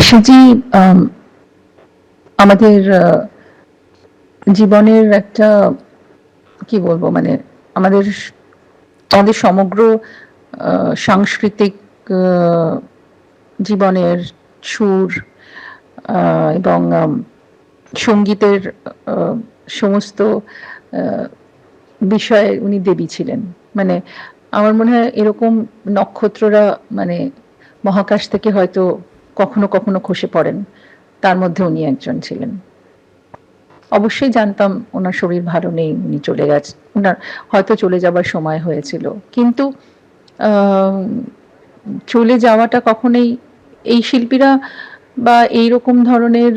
আশাজি, আমাদের জীবনের একটা কি বলবো মানে আমাদের আমাদের সমগ্র সাংস্কৃতিক আ জীবনের সুর আ এবং সঙ্গীতের আ সমস্ত আ বিষয়ে উনি দেবী ছিলেন। মানে আমার মনে হয় এরকম নক্ষত্ররা মানে মহাকাশ থেকে হয়তো কখনো, কখনো খসে পড়েন। তার মধ্যে উনি একজন ছিলেন। অবশ্যই জানতাম উনার শরীর ভালো নেই, উনি চলে উনার হয়তো চলে যাবার সময় হয়েছিল। কিন্তু আম চলে যাওয়াটা কখনোই এই শিল্পীরা বা এইরকম ধরনের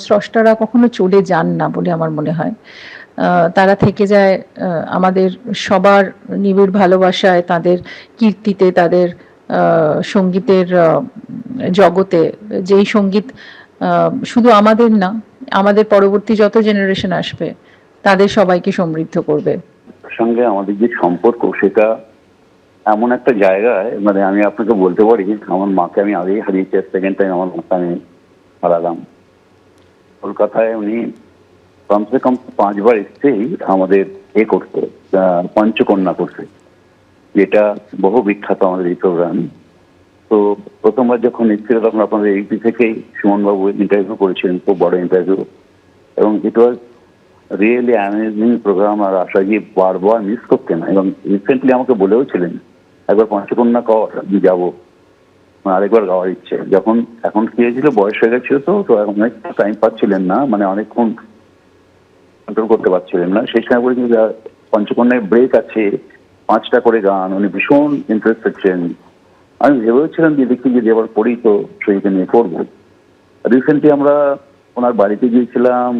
স্রষ্টারা কখনো চলে যান না বলে আমার মনে হয়। আ তারা থেকে যায় আমাদের সবার নিবিড় ভালোবাসায়, তাদের কীর্তিতে, তাদের আ সঙ্গীতের জগতে, যেই সঙ্গীত আ শুধু আমাদের না, আমাদের পরবর্তী যত জেনারেশন আসবে, তাদের সবাইকে সমৃদ্ধ করবে। সঙ্গে আমাদের যে সম্পর্ক সেটা এমন একটা জায়গায়, মানে আমি আপনাকে বলতে পারি আমার মাকে আমি আগেই হারিয়েছি, সেকেন্ড টাইম আমার মাকে আমি হারালাম। কলকাতায় উনি কমসে কম 5 বার এসছেই আমাদের করতে, পঞ্চকন্যা করতে, যেটা বহু বিখ্যাত আমাদের এই প্রোগ্রাম। তো প্রথমবার যখন এসেছিল তখন আপনাদের এইপি থেকেই সুমনবাবু ইন্টারভিউ করেছিলেন, খুব বড় ইন্টারভিউ, এবং ইট ওয়াজ রিয়েলি অ্যামেজিং প্রোগ্রাম। আর আশাজি বারবার মিস করতেন এবং রিসেন্টলি আমাকে বলেও ছিলেন একবার পঞ্চকন্যা কর, আমি যাবো, আরেকবার গাওয়ার ইচ্ছে। যখন এখন কি হয়েছিল, বয়স হয়ে গেছিল, তো এখন অনেকটা টাইম পাচ্ছিলেন না, মানে অনেকক্ষণ কন্ট্রোল করতে পারছিলেন না। সেই সময় বলেছিল পঞ্চকন্যায় ব্রেক আছে, 5টা করে গান, উনি ভীষণ ইন্টারেস্টেড ছিলেন। আমি ভেবেছিলাম যে দেখি যদি এবার পড়ি তো সেইটা নিয়ে পড়বো। রিসেন্টলি আমরা ওনার বাড়িতে গিয়েছিলাম,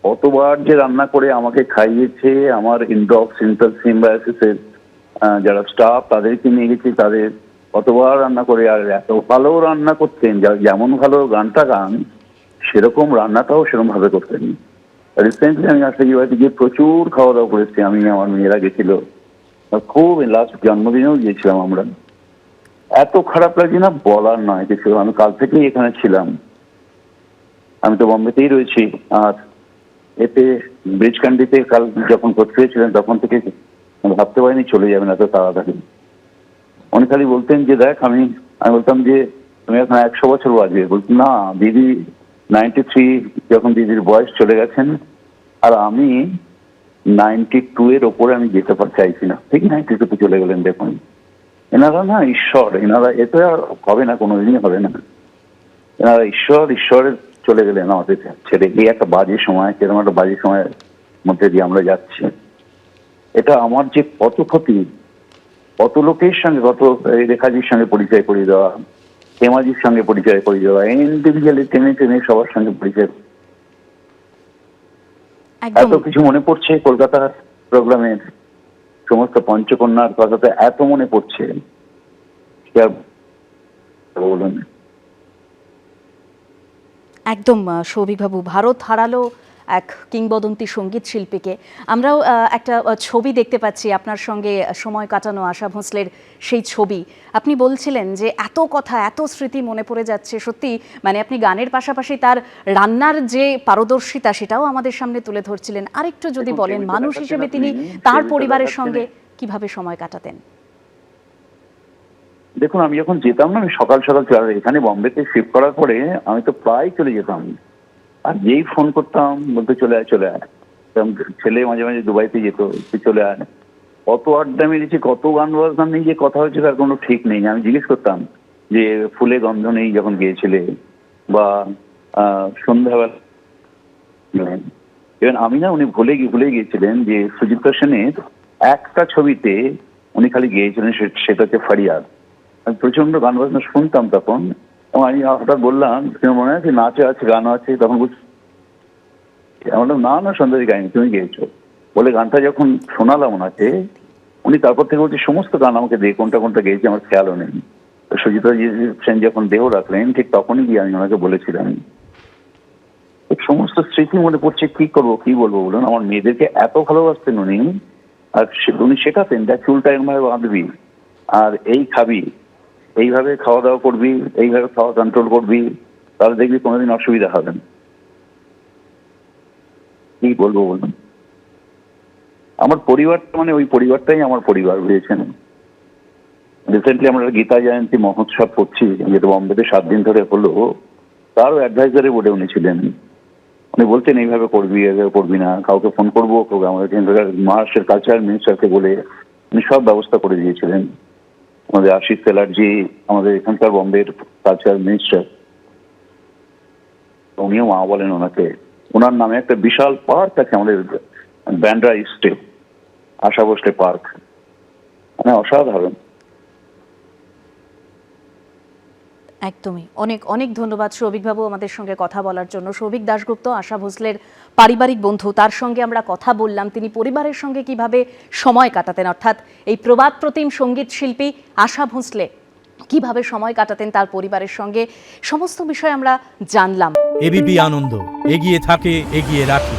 কতবার যে রান্না করে আমাকে খাইয়েছে, আমার ইনডক্স ইন্টার সিম্বায়াসিসের যারা স্টাফ তাদেরকে নিয়ে গেছি, তাদের কতবার রান্না করে, আর এত ভালো রান্না করতেন, যেমন ভালো গানটা গান সেরকম রান্নাটাও সেরকম ভাবে করতেন। রিসেন্টলি আমি আশাকি বাড়িতে গিয়ে প্রচুর খাওয়া দাওয়া করেছি, আমি আমার মেয়েরা গেছিল, খুব লাস্ট জন্মদিনেও গিয়েছিলাম আমরা। এত খারাপ লাগছে না বলার নয় কিছু। আমি কাল থেকেই এখানে ছিলাম, আমি তো বম্বেতেই রয়েছি। আর এতে ব্রিজকান্ডিতে কাল যখন করতে হয়েছিলেন তখন থেকে ভাবতে পারিনি চলে যাবেন এত তাড়াতাড়ি। উনি খালি বলতেন যে দেখ, আমি বলতাম যে তুমি এখন 100 বছর বাজবে, বলতাম না দিদি 93 যখন দিদির বয়স চলে গেছেন, আর আমি 92 এর ওপরে আমি যেতে চাইছি না, ঠিক 92 চলে গেলেন। দেখুন এনারা না ঈশ্বর, এনারা এতে আর হবে না, কোনোদিনই হবে না। এনারা ঈশ্বরের চলে গেলেন আমাদের ছেড়ে। এই একটা বাজে সময়, সেরকম একটা বাজে সময়ের মধ্যে দিয়ে আমরা যাচ্ছি। এটা আমার যে কত ক্ষতি, কত লোকের সঙ্গে, কত রেখাজির সঙ্গে পরিচয় করিয়ে দেওয়া, হেমাজির সঙ্গে পরিচয় করিয়ে দেওয়া, ইন্ডিভিজুয়ালি টেনে টেনে সবার সঙ্গে পরিচয়, এত কিছু মনে পড়ছে কলকাতার প্রোগ্রামের সমস্ত পঞ্চকন্যার কথাতে এত মনে পড়ছে। বলুন। একদম সৌভিকবাবু, ভারত হারালো এক কিংবদন্তি সঙ্গীত শিল্পীকে। আমরাও একটা ছবি দেখতে পাচ্ছি আপনার সঙ্গে সময় কাটানো আশা ভোঁসলের, সেই ছবি। আপনি বলছিলেন যে এত কথা, এত স্মৃতি মনে পড়ে যাচ্ছে। সত্যি মানে আপনি গানের পাশাপাশি তার রান্নার যে পারদর্শিতা সেটাও আমাদের সামনে তুলে ধরছিলেন। আরেকটু যদি বলেন, মানুষ হিসেবে তিনি তার পরিবারের সঙ্গে কিভাবে সময় কাটাতেন? দেখুন, আমি যখন যেতাম না, আমি সকাল সকাল এখানে বম্বেতে শিফট করার পরে আমি তো প্রায় চলে যেতাম, আর যেই ফোন করতাম বলতে চলে আয় চলে আয়। ছেলে মাঝে মাঝে দুবাইতে যেত, চলে আয়। কত আড্ডা মেরেছি, কত গান বাজনা নেই যে কথা হয়েছে তার কোনো ঠিক নেই। আমি জিজ্ঞেস করতাম যে ফুলে গন্ধ নেই যখন গিয়েছিলে, বা সন্ধ্যাবেলা। ইভেন আমি না, উনি ভুলে গিয়েছিলেন যে সুচিত্রা সেনের একটা ছবিতে উনি খালি গিয়েছিলেন, সেটা হচ্ছে ফারিয়াদ। আমি প্রচন্ড গান বাজনা শুনতাম তখন, এবং আমি হঠাৎ বললাম মনে আছে নাচে আছে গানও আছে, তখন বলছি না সন্ধ্যাদি গাইনি, তুমি গিয়েছো বলে গানটা যখন শোনালাম ওনাকে, উনি তারপর থেকে বলছে সমস্ত গান আমাকে দিয়ে কোনটা কোনটা গেয়েছে আমার খেয়ালও নেই। তো সুচিত্রা সেন যখন দেহ রাখলেন ঠিক তখনই গিয়ে আমি ওনাকে বলেছিলাম। সমস্ত স্মৃতি মনে পড়ছে, কি বলবো বলুন। আমার মেয়েদেরকে এত ভালোবাসতেন উনি, আর উনি শেখাতেন দেখ চুলটা এরকমভাবে বাঁধবি, আর এই খাবি, এইভাবে খাওয়া দাওয়া করবি, এইভাবে খাওয়া কন্ট্রোল করবি, তাহলে দেখবি কোনোদিন অসুবিধা হবে না। কি বলবো বলুন, আমার পরিবারটা মানে ওই পরিবারটাই আমার পরিবার, বুঝেছেন। রিসেন্টলি আমরা গীতা জয়ন্তী মহোৎসব করছি, যেটা বোম্বেতে 7 দিন ধরে হলো। তারও অ্যাডভাইজারি বোর্ডে উনি ছিলেন। উনি বলছেন এইভাবে করবি, এইভাবে করবি না, কাউকে ফোন করবো, আমাদের মহারাষ্ট্রের কালচারাল মিনিস্টারকে বলে উনি সব ব্যবস্থা করে দিয়েছিলেন। আমাদের আশিস চ্যাটার্জি, আমাদের এখানকার বোম্বের কালচারাল মিনিস্টার, উনিও মা বলেন ওনাকে। ওনার নামে একটা বিশাল পার্ক আছে আমাদের ব্যান্ড্রা ইস্টে, আশা ভোসলে পার্ক, মানে অসাধারণ। একদমই, অনেক অনেক ধন্যবাদ সৌভিকবাবু আমাদের সঙ্গে কথা বলার জন্য। সৌভিক দাশগুপ্ত আশা ভোসলের পারিবারিক বন্ধু, তার সঙ্গে আমরা কথা বললাম তিনি পরিবারের সঙ্গে কিভাবে সময় কাটাতেন, অর্থাৎ এই প্রবাদ প্রতিম সঙ্গীত শিল্পী আশা ভোসলে কিভাবে সময় কাটাতেন তার পরিবারের সঙ্গে, সমস্ত বিষয় আমরা জানলাম। এবিপি আনন্দ এগিয়ে থাকে, এগিয়ে রাখে।